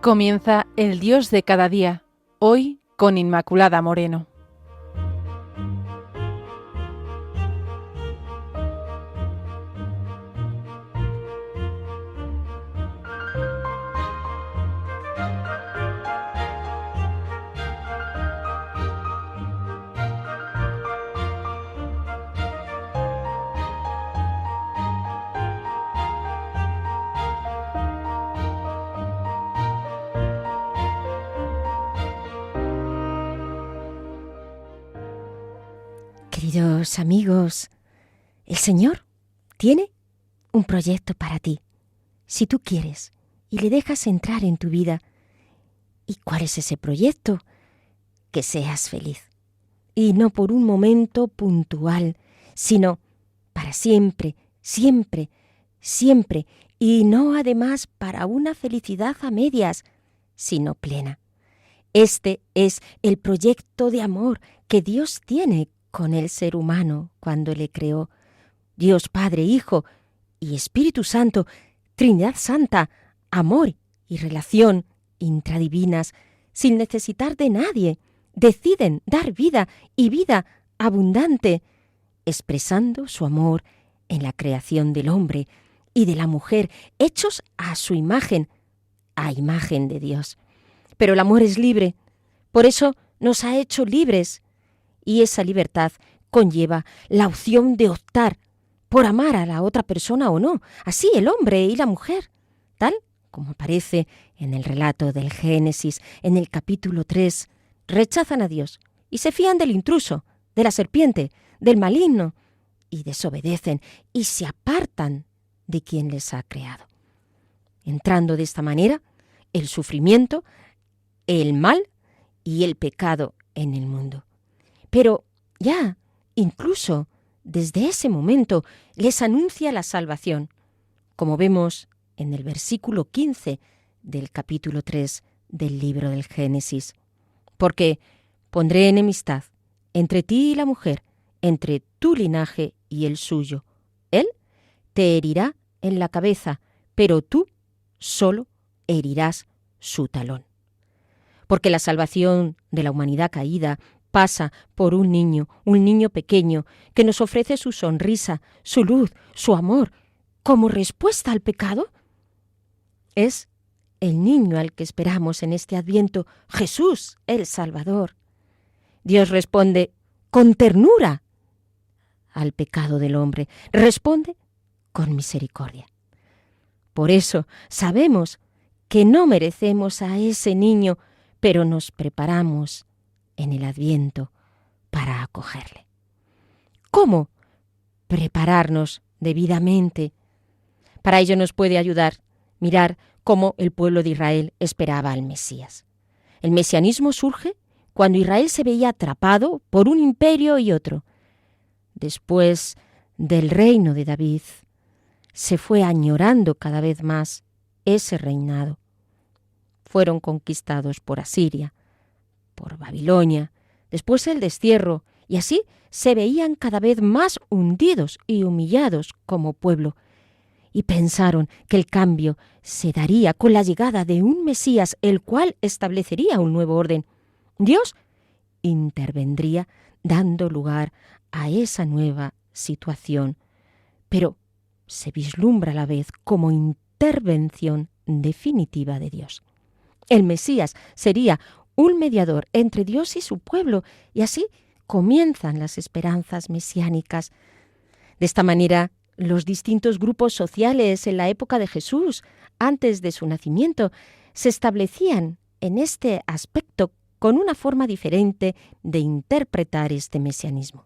Comienza El Dios de cada día, hoy con Inmaculada Moreno. Queridos amigos, el Señor tiene un proyecto para ti, si tú quieres y le dejas entrar en tu vida. ¿Y cuál es ese proyecto? Que seas feliz. Y no por un momento puntual, sino para siempre, siempre, siempre. Y no además para una felicidad a medias, sino plena. Este es el proyecto de amor que Dios tiene con el ser humano cuando le creó. Dios Padre, Hijo y Espíritu Santo, Trinidad Santa, amor y relación intradivinas, sin necesitar de nadie, deciden dar vida y vida abundante, expresando su amor en la creación del hombre y de la mujer, hechos a su imagen, a imagen de Dios. Pero el amor es libre, por eso nos ha hecho libres. Y esa libertad conlleva la opción de optar por amar a la otra persona o no, así el hombre y la mujer, tal como aparece en el relato del Génesis, en el capítulo 3, rechazan a Dios y se fían del intruso, de la serpiente, del maligno, y desobedecen y se apartan de quien les ha creado. Entrando de esta manera el sufrimiento, el mal y el pecado en el mundo. Pero ya, incluso desde ese momento, les anuncia la salvación, como vemos en el versículo 15 del capítulo 3 del libro del Génesis. Porque pondré enemistad entre ti y la mujer, entre tu linaje y el suyo. Él te herirá en la cabeza, pero tú solo herirás su talón. Porque la salvación de la humanidad caída pasa por un niño pequeño, que nos ofrece su sonrisa, su luz, su amor, como respuesta al pecado. Es el niño al que esperamos en este Adviento, Jesús, el Salvador. Dios responde con ternura al pecado del hombre, responde con misericordia. Por eso sabemos que no merecemos a ese niño, pero nos preparamos en el Adviento para acogerle. ¿Cómo prepararnos debidamente? Para ello nos puede ayudar mirar cómo el pueblo de Israel esperaba al Mesías. El mesianismo surge cuando Israel se veía atrapado por un imperio y otro. Después del reino de David, se fue añorando cada vez más ese reinado. Fueron conquistados por Asiria, por Babilonia, después el destierro, y así se veían cada vez más hundidos y humillados como pueblo. Y pensaron que el cambio se daría con la llegada de un Mesías, el cual establecería un nuevo orden. Dios intervendría dando lugar a esa nueva situación, pero se vislumbra a la vez como intervención definitiva de Dios. El Mesías sería un mediador entre Dios y su pueblo, y así comienzan las esperanzas mesiánicas. De esta manera, los distintos grupos sociales en la época de Jesús, antes de su nacimiento, se establecían en este aspecto con una forma diferente de interpretar este mesianismo.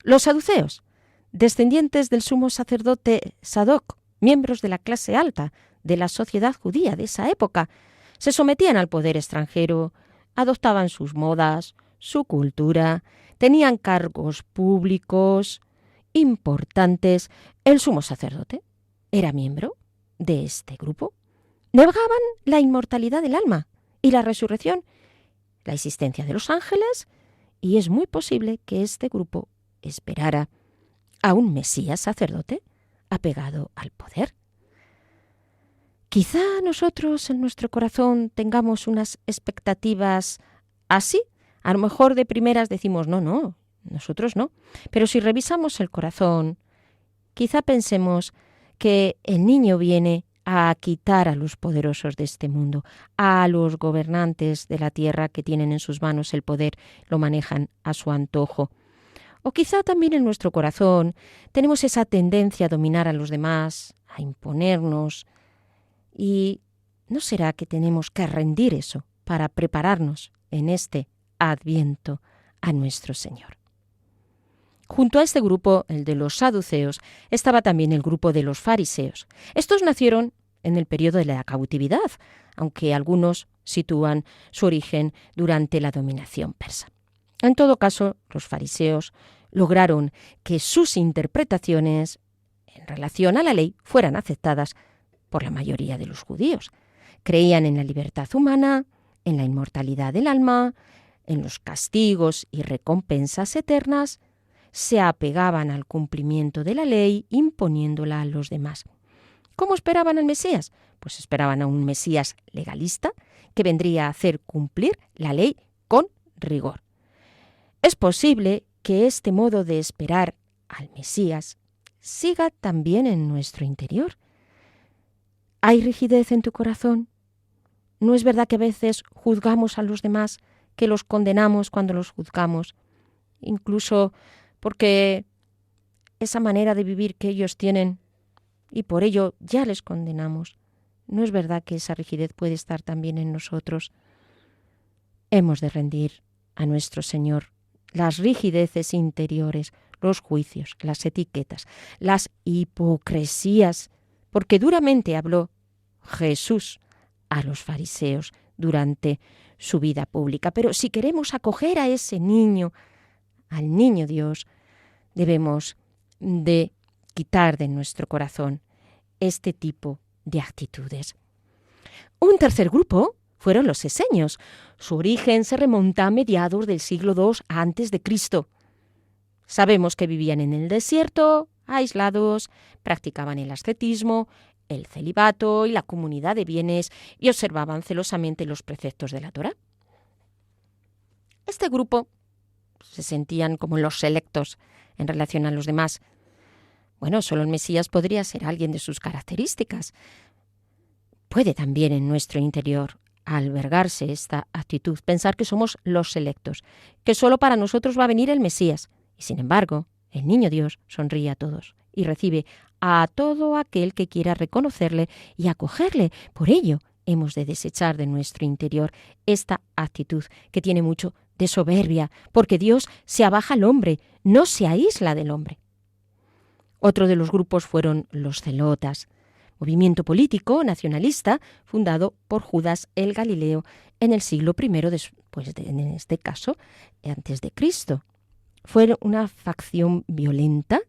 Los saduceos, descendientes del sumo sacerdote Sadoc, miembros de la clase alta de la sociedad judía de esa época, se sometían al poder extranjero, adoptaban sus modas, su cultura, tenían cargos públicos importantes. El sumo sacerdote era miembro de este grupo. Negaban la inmortalidad del alma y la resurrección, la existencia de los ángeles, y es muy posible que este grupo esperara a un Mesías sacerdote apegado al poder. Quizá nosotros en nuestro corazón tengamos unas expectativas así. A lo mejor de primeras decimos, no, nosotros no. Pero si revisamos el corazón, quizá pensemos que el niño viene a quitar a los poderosos de este mundo, a los gobernantes de la tierra que tienen en sus manos el poder, lo manejan a su antojo. O quizá también en nuestro corazón tenemos esa tendencia a dominar a los demás, a imponernos. ¿Y no será que tenemos que rendir eso para prepararnos en este Adviento a nuestro Señor? Junto a este grupo, el de los saduceos, estaba también el grupo de los fariseos. Estos nacieron en el periodo de la cautividad, aunque algunos sitúan su origen durante la dominación persa. En todo caso, los fariseos lograron que sus interpretaciones en relación a la ley fueran aceptadas por la mayoría de los judíos. Creían en la libertad humana, en la inmortalidad del alma, en los castigos y recompensas eternas, se apegaban al cumplimiento de la ley imponiéndola a los demás. ¿Cómo esperaban al Mesías? Pues esperaban a un Mesías legalista que vendría a hacer cumplir la ley con rigor. Es posible que este modo de esperar al Mesías siga también en nuestro interior. ¿Hay rigidez en tu corazón? ¿No es verdad que a veces juzgamos a los demás, que los condenamos cuando los juzgamos? Incluso porque esa manera de vivir que ellos tienen y por ello ya les condenamos. ¿No es verdad que esa rigidez puede estar también en nosotros? Hemos de rendir a nuestro Señor las rigideces interiores, los juicios, las etiquetas, las hipocresías, porque duramente habló Jesús a los fariseos durante su vida pública. Pero si queremos acoger a ese niño, al niño Dios, debemos de quitar de nuestro corazón este tipo de actitudes. Un tercer grupo fueron los esenios. Su origen se remonta a mediados del siglo II a.C. Sabemos que vivían en el desierto, aislados, practicaban el ascetismo, el celibato y la comunidad de bienes y observaban celosamente los preceptos de la Torá. Este grupo se sentían como los selectos en relación a los demás. Bueno, solo el Mesías podría ser alguien de sus características. Puede también en nuestro interior albergarse esta actitud, pensar que somos los selectos, que solo para nosotros va a venir el Mesías. Y sin embargo, el niño Dios sonríe a todos y recibe a todo aquel que quiera reconocerle y acogerle. Por ello, hemos de desechar de nuestro interior esta actitud que tiene mucho de soberbia, porque Dios se abaja al hombre, no se aísla del hombre. Otro de los grupos fueron los celotas, movimiento político nacionalista fundado por Judas el Galileo en el siglo I en este caso, antes de Cristo. Fue una facción violenta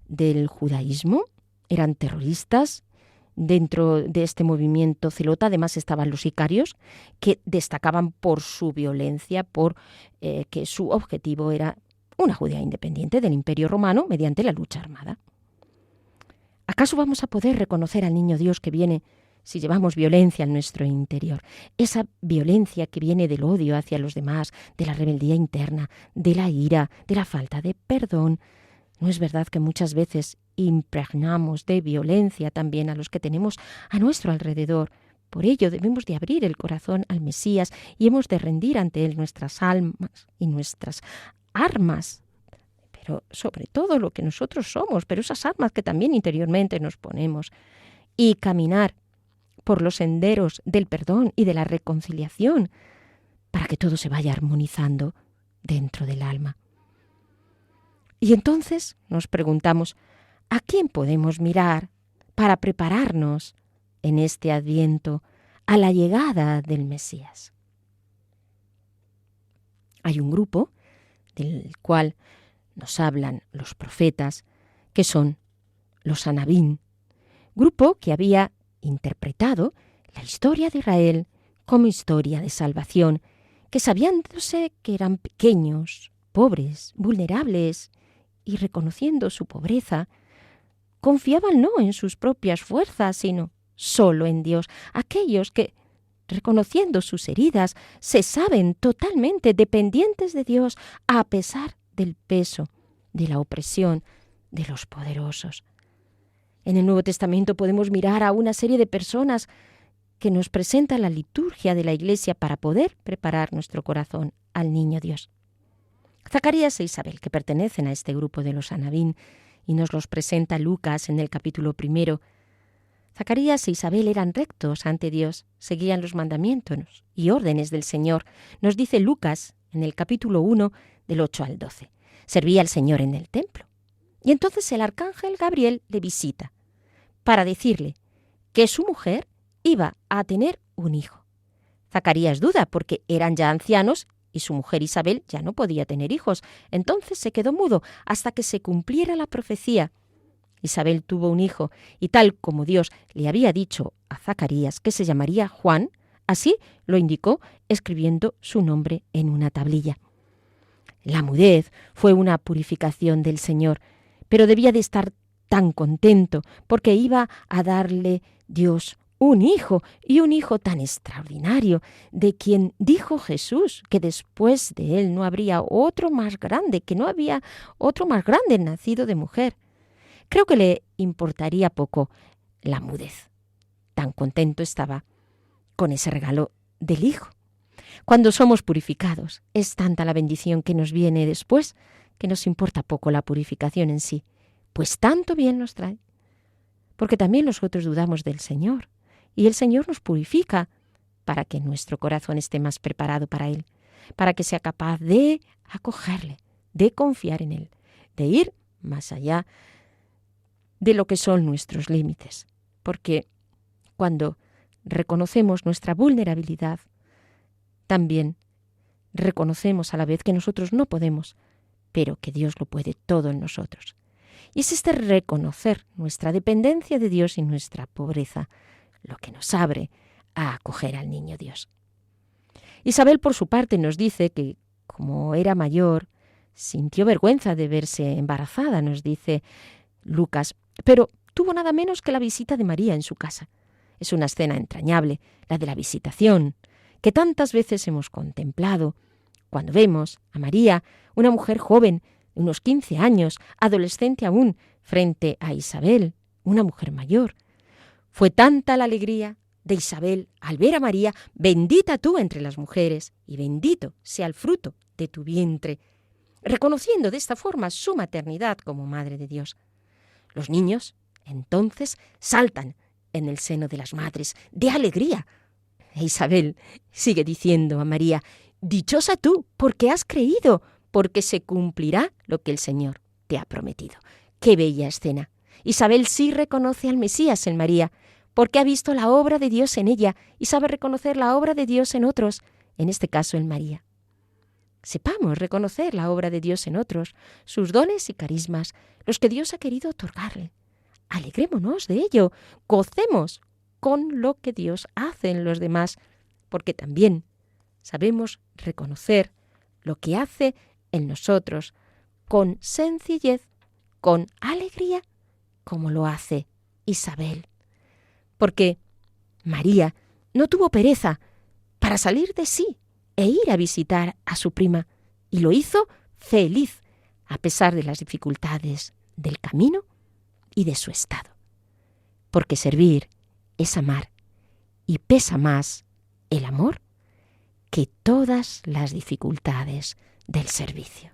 del judaísmo, eran terroristas. Dentro de este movimiento celota además estaban los sicarios, que destacaban por su violencia, por que su objetivo era una Judea independiente del Imperio Romano mediante la lucha armada. ¿Acaso vamos a poder reconocer al niño Dios que viene si llevamos violencia en nuestro interior? Esa violencia que viene del odio hacia los demás, de la rebeldía interna, de la ira, de la falta de perdón. ¿No es verdad que muchas veces impregnamos de violencia también a los que tenemos a nuestro alrededor? Por ello debemos de abrir el corazón al Mesías y hemos de rendir ante Él nuestras almas y nuestras armas, pero sobre todo lo que nosotros somos, pero esas armas que también interiormente nos ponemos, y caminar por los senderos del perdón y de la reconciliación para que todo se vaya armonizando dentro del alma. Y entonces nos preguntamos, ¿a quién podemos mirar para prepararnos en este Adviento a la llegada del Mesías? Hay un grupo del cual nos hablan los profetas, que son los Anabim, grupo que había interpretado la historia de Israel como historia de salvación, que sabiéndose que eran pequeños, pobres, vulnerables, y reconociendo su pobreza, confiaban no en sus propias fuerzas, sino solo en Dios. Aquellos que, reconociendo sus heridas, se saben totalmente dependientes de Dios a pesar del peso, de la opresión de los poderosos. En el Nuevo Testamento podemos mirar a una serie de personas que nos presenta la liturgia de la Iglesia para poder preparar nuestro corazón al Niño Dios. Zacarías e Isabel, que pertenecen a este grupo de los Anabín, y nos los presenta Lucas en el capítulo 1. Zacarías e Isabel eran rectos ante Dios, seguían los mandamientos y órdenes del Señor. Nos dice Lucas en el capítulo 1, del 8 al 12. Servía al Señor en el templo. Y entonces el arcángel Gabriel le visita para decirle que su mujer iba a tener un hijo. Zacarías duda porque eran ya ancianos y su mujer Isabel ya no podía tener hijos. Entonces se quedó mudo hasta que se cumpliera la profecía. Isabel tuvo un hijo y tal como Dios le había dicho a Zacarías que se llamaría Juan, así lo indicó escribiendo su nombre en una tablilla. La mudez fue una purificación del Señor, pero debía de estar tan contento porque iba a darle Dios un hijo, y un hijo tan extraordinario, de quien dijo Jesús que después de él no habría otro más grande, que no había otro más grande nacido de mujer. Creo que le importaría poco la mudez. Tan contento estaba con ese regalo del hijo. Cuando somos purificados, es tanta la bendición que nos viene después que nos importa poco la purificación en sí, pues tanto bien nos trae. Porque también nosotros dudamos del Señor. Y el Señor nos purifica para que nuestro corazón esté más preparado para Él, para que sea capaz de acogerle, de confiar en Él, de ir más allá de lo que son nuestros límites. Porque cuando reconocemos nuestra vulnerabilidad, también reconocemos a la vez que nosotros no podemos, pero que Dios lo puede todo en nosotros. Y es este reconocer nuestra dependencia de Dios y nuestra pobreza lo que nos abre a acoger al Niño Dios. Isabel, por su parte, nos dice que, como era mayor, sintió vergüenza de verse embarazada, nos dice Lucas, pero tuvo nada menos que la visita de María en su casa. Es una escena entrañable, la de la visitación, que tantas veces hemos contemplado cuando vemos a María, una mujer joven, de unos 15 años, adolescente aún, frente a Isabel, una mujer mayor. Fue tanta la alegría de Isabel al ver a María, bendita tú entre las mujeres, y bendito sea el fruto de tu vientre, reconociendo de esta forma su maternidad como Madre de Dios. Los niños, entonces, saltan en el seno de las madres, de alegría. E Isabel sigue diciendo a María, dichosa tú, porque has creído, porque se cumplirá lo que el Señor te ha prometido. ¡Qué bella escena! Isabel sí reconoce al Mesías en María, porque ha visto la obra de Dios en ella y sabe reconocer la obra de Dios en otros, en este caso en María. Sepamos reconocer la obra de Dios en otros, sus dones y carismas, los que Dios ha querido otorgarle. Alegrémonos de ello, gocemos con lo que Dios hace en los demás, porque también sabemos reconocer lo que hace en nosotros con sencillez, con alegría, como lo hace Isabel. Porque María no tuvo pereza para salir de sí e ir a visitar a su prima, y lo hizo feliz, a pesar de las dificultades del camino y de su estado. Porque servir es amar, y pesa más el amor que todas las dificultades del servicio.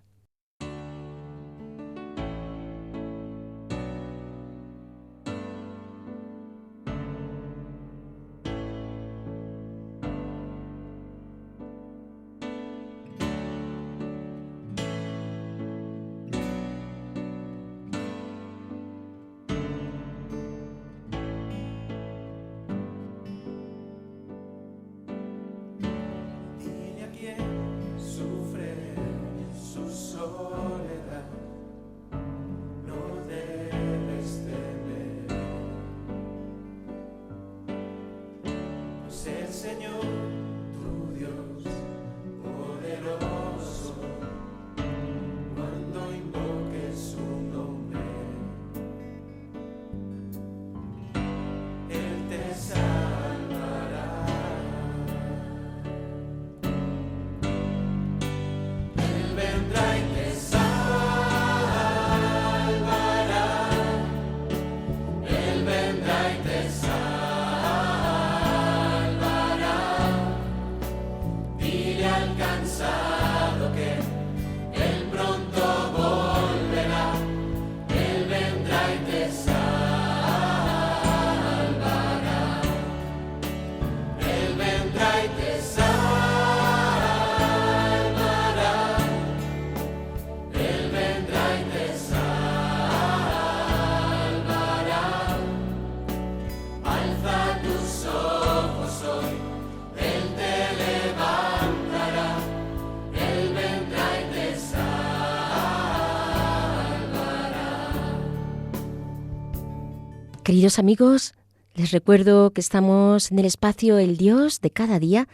Queridos amigos, les recuerdo que estamos en el espacio El Dios de cada día,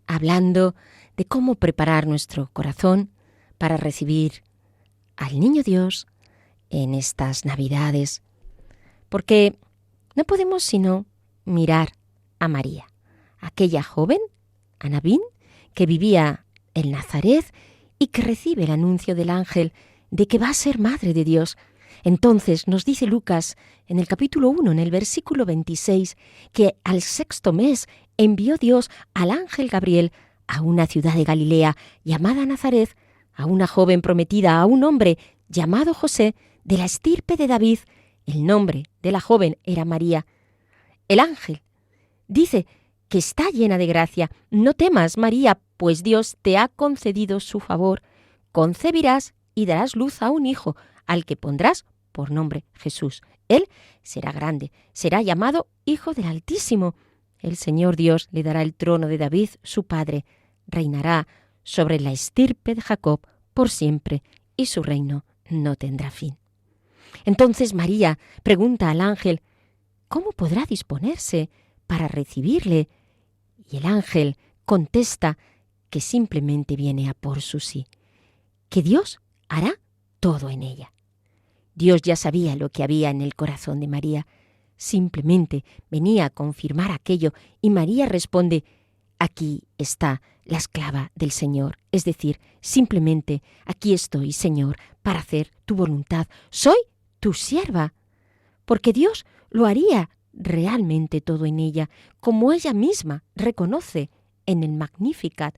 hablando de cómo preparar nuestro corazón para recibir al Niño Dios en estas Navidades. Porque no podemos sino mirar a María, aquella joven, Anabín, que vivía en Nazaret y que recibe el anuncio del ángel de que va a ser madre de Dios. Entonces nos dice Lucas en el capítulo 1, en el versículo 26, que al 6º mes envió Dios al ángel Gabriel a una ciudad de Galilea llamada Nazaret, a una joven prometida a un hombre llamado José, de la estirpe de David. El nombre de la joven era María. El ángel dice que está llena de gracia. No temas, María, pues Dios te ha concedido su favor. Concebirás y darás luz a un hijo, al que pondrás por nombre Jesús. Él será grande, será llamado Hijo del Altísimo. El Señor Dios le dará el trono de David, su padre. Reinará sobre la estirpe de Jacob por siempre, y su reino no tendrá fin. Entonces María pregunta al ángel, ¿cómo podrá disponerse para recibirle? Y el ángel contesta que simplemente viene a por su sí, que Dios hará todo en ella. Dios ya sabía lo que había en el corazón de María, simplemente venía a confirmar aquello, y María responde, aquí está la esclava del Señor, es decir, simplemente aquí estoy, Señor, para hacer tu voluntad. Soy tu sierva, porque Dios lo haría realmente todo en ella, como ella misma reconoce en el Magnificat.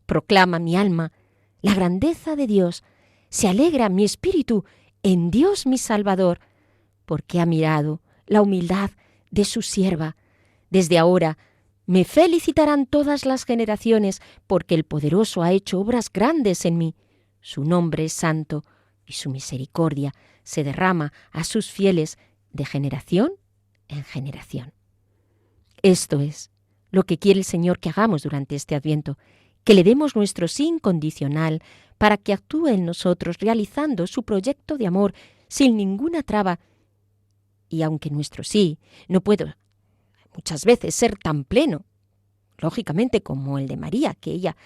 Proclama mi alma la grandeza de Dios, se alegra mi espíritu en Dios mi Salvador, porque ha mirado la humildad de su sierva. Desde ahora me felicitarán todas las generaciones, porque el Poderoso ha hecho obras grandes en mí. Su nombre es santo, y su misericordia se derrama a sus fieles de generación en generación. Esto es lo que quiere el Señor que hagamos durante este Adviento, que le demos nuestro sí incondicional para que actúe en nosotros realizando su proyecto de amor sin ninguna traba. Y aunque nuestro sí no puede muchas veces ser tan pleno, lógicamente como el de María, que ella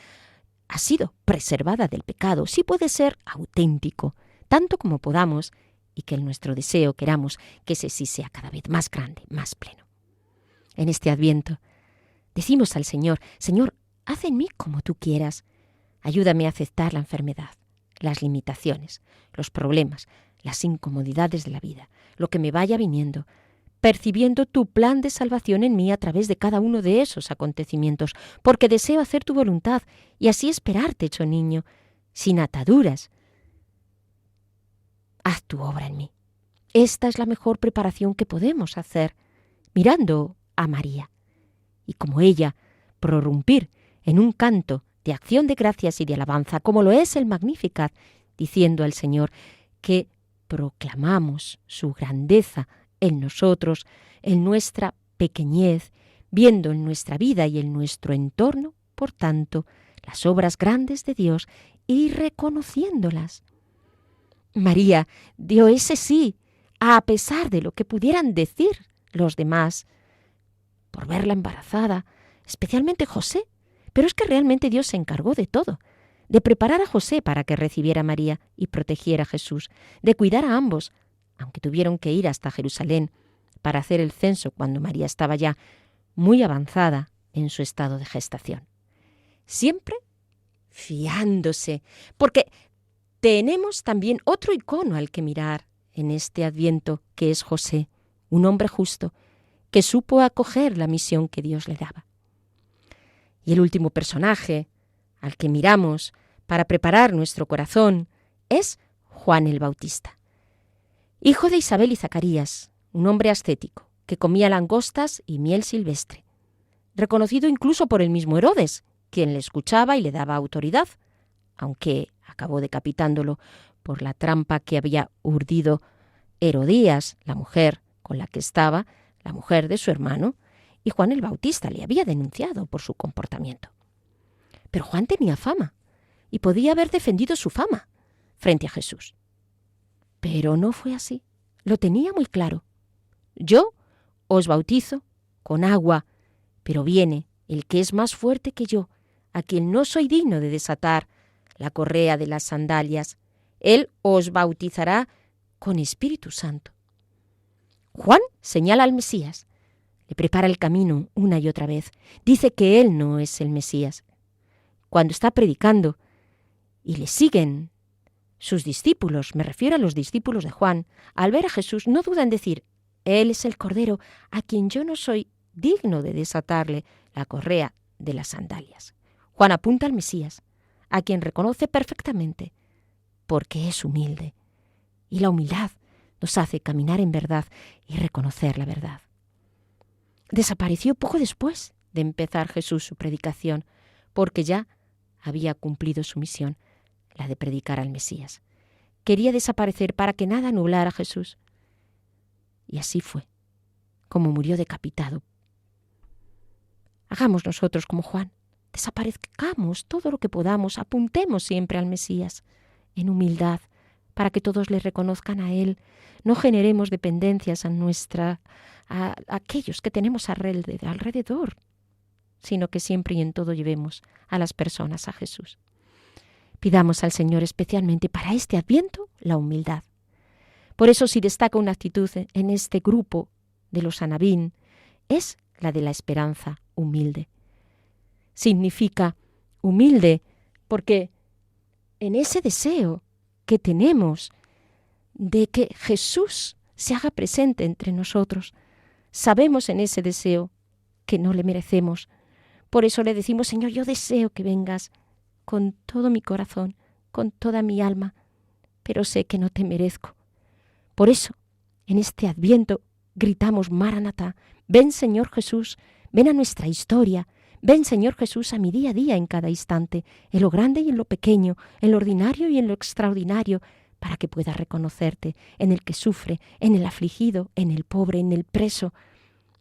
ha sido preservada del pecado, sí puede ser auténtico, tanto como podamos, y que en nuestro deseo queramos que ese sí sea cada vez más grande, más pleno. En este Adviento decimos al Señor, Señor, haz en mí como tú quieras. Ayúdame a aceptar la enfermedad, las limitaciones, los problemas, las incomodidades de la vida, lo que me vaya viniendo, percibiendo tu plan de salvación en mí a través de cada uno de esos acontecimientos, porque deseo hacer tu voluntad y así esperarte hecho niño, sin ataduras. Haz tu obra en mí. Esta es la mejor preparación que podemos hacer, mirando a María, y como ella, prorrumpir en un canto de acción de gracias y de alabanza, como lo es el Magnificat, diciendo al Señor que proclamamos su grandeza en nosotros, en nuestra pequeñez, viendo en nuestra vida y en nuestro entorno, por tanto, las obras grandes de Dios y reconociéndolas. María dio ese sí, a pesar de lo que pudieran decir los demás, por verla embarazada, especialmente José. Pero es que realmente Dios se encargó de todo, de preparar a José para que recibiera a María y protegiera a Jesús, de cuidar a ambos, aunque tuvieron que ir hasta Jerusalén para hacer el censo cuando María estaba ya muy avanzada en su estado de gestación. Siempre fiándose, porque tenemos también otro icono al que mirar en este Adviento, que es José, un hombre justo, que supo acoger la misión que Dios le daba. Y el último personaje al que miramos para preparar nuestro corazón es Juan el Bautista, hijo de Isabel y Zacarías, un hombre ascético que comía langostas y miel silvestre, reconocido incluso por el mismo Herodes, quien le escuchaba y le daba autoridad, aunque acabó decapitándolo por la trampa que había urdido Herodías, la mujer con la que estaba, la mujer de su hermano, y Juan el Bautista le había denunciado por su comportamiento. Pero Juan tenía fama y podía haber defendido su fama frente a Jesús. Pero no fue así. Lo tenía muy claro. Yo os bautizo con agua, pero viene el que es más fuerte que yo, a quien no soy digno de desatar la correa de las sandalias. Él os bautizará con Espíritu Santo. Juan señala al Mesías, le prepara el camino una y otra vez. Dice que él no es el Mesías. Cuando está predicando y le siguen sus discípulos, me refiero a los discípulos de Juan, al ver a Jesús no dudan en decir, Él es el Cordero a quien yo no soy digno de desatarle la correa de las sandalias. Juan apunta al Mesías, a quien reconoce perfectamente, porque es humilde. Y la humildad nos hace caminar en verdad y reconocer la verdad. Desapareció poco después de empezar Jesús su predicación, porque ya había cumplido su misión, la de predicar al Mesías. Quería desaparecer para que nada nublara a Jesús. Y así fue, como murió decapitado. Hagamos nosotros como Juan, desaparezcamos todo lo que podamos, apuntemos siempre al Mesías, en humildad, para que todos le reconozcan a Él. No generemos dependencias a aquellos que tenemos alrededor, sino que siempre y en todo llevemos a las personas a Jesús. Pidamos al Señor especialmente para este Adviento la humildad. Por eso, si destaca una actitud en este grupo de los Anabín, es la de la esperanza humilde. Significa humilde porque en ese deseo que tenemos de que Jesús se haga presente entre nosotros, sabemos en ese deseo que no le merecemos. Por eso le decimos, Señor, yo deseo que vengas con todo mi corazón, con toda mi alma, pero sé que no te merezco. Por eso, en este Adviento, gritamos, Maranatá, ven Señor Jesús, ven a nuestra historia, ven Señor Jesús a mi día a día en cada instante, en lo grande y en lo pequeño, en lo ordinario y en lo extraordinario, para que pueda reconocerte en el que sufre, en el afligido, en el pobre, en el preso.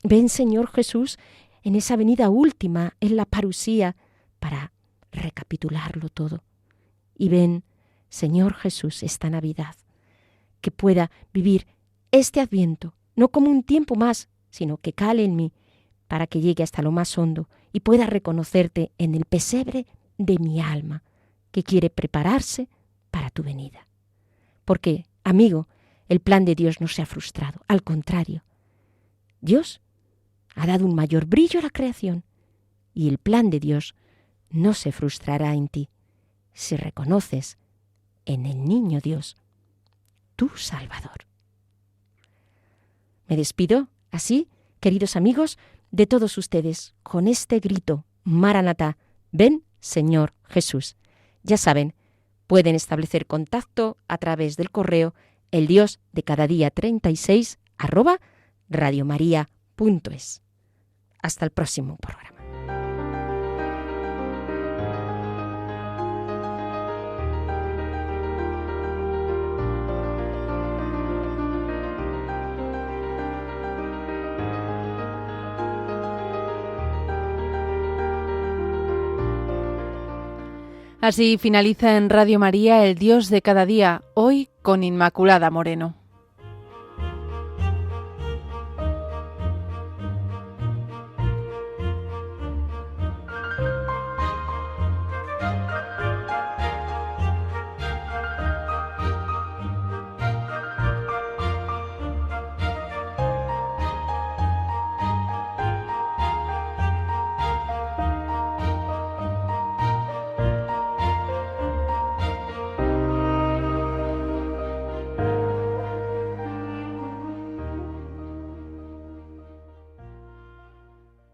Ven Señor Jesús en esa venida última, en la parusía, para recapitularlo todo. Y ven, Señor Jesús, esta Navidad, que pueda vivir este Adviento, no como un tiempo más, sino que cale en mí, para que llegue hasta lo más hondo y pueda reconocerte en el pesebre de mi alma, que quiere prepararse para tu venida. Porque, amigo, el plan de Dios no se ha frustrado, al contrario. Dios ha dado un mayor brillo a la creación y el plan de Dios no se frustrará en ti si reconoces en el niño Dios, tu Salvador. Me despido así, queridos amigos, de todos ustedes con este grito, Maranatá, ven Señor Jesús. Ya saben, pueden establecer contacto a través del correo eldiosdecadadía36@radiomaria.es. Hasta el próximo programa. Así finaliza en Radio María El Dios de cada día, hoy con Inmaculada Moreno.